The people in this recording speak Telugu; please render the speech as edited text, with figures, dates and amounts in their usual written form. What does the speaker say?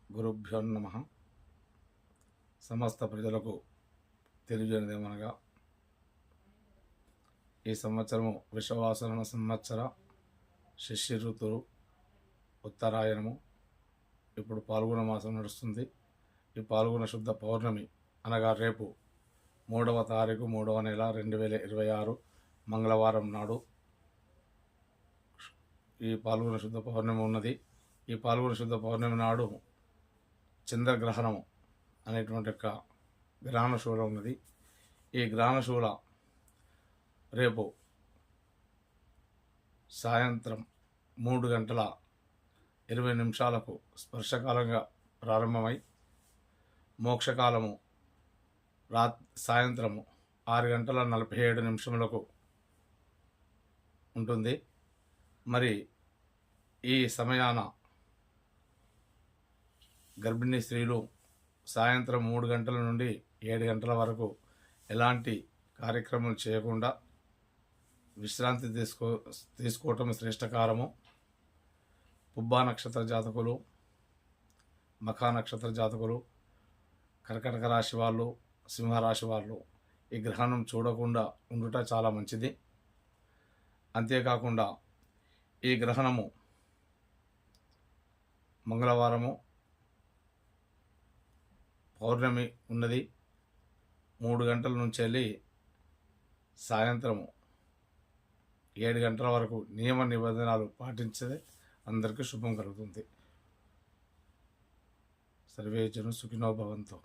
గురుభ్యో నమః. సమస్త ప్రజలకు తెలియజేయనిదేమనగా, ఈ సంవత్సరము విశ్వవాసన సంవత్సర శిష్య ఋతువు ఉత్తరాయణము. ఇప్పుడు పాల్గొన మాసం నడుస్తుంది. ఈ పాల్గొన శుద్ధ పౌర్ణమి అనగా రేపు 3వ తారీఖు 3వ నెల 2026 మంగళవారం నాడు ఈ పాల్గొన శుద్ధ పౌర్ణమి ఉన్నది. ఈ పాల్గొన శుద్ధ పౌర్ణమి నాడు చంద్రగ్రహణము అనేటువంటి ఒక గ్రహణశూల ఉన్నది. ఈ గ్రహణశూల రేపు సాయంత్రం 3:20 స్పర్శకాలంగా ప్రారంభమై మోక్షకాలము సాయంత్రము 6:47 ఉంటుంది. మరి ఈ సమయాన గర్భిణీ స్త్రీలు సాయంత్రం 3 గంటల నుండి 7 గంటల వరకు ఎలాంటి కార్యక్రమం చేయకుండా విశ్రాంతి తీసుకోవటం శ్రేష్టకారము. పుబ్బా నక్షత్ర జాతకులు, మఖా నక్షత్ర జాతకులు, కర్కటక రాశి వాళ్ళు, సింహరాశి వాళ్ళు ఈ గ్రహణం చూడకుండా ఉండుట చాలా మంచిది. అంతేకాకుండా ఈ గ్రహణము మంగళవారము పౌర్ణమి ఉన్నది. 3 గంటల నుంచి వెళ్ళి సాయంత్రము 7 గంటల వరకు నియమ నిబంధనలు పాటించే అందరికీ శుభం కలుగుతుంది. సర్వే జను సుఖినో భవంతు.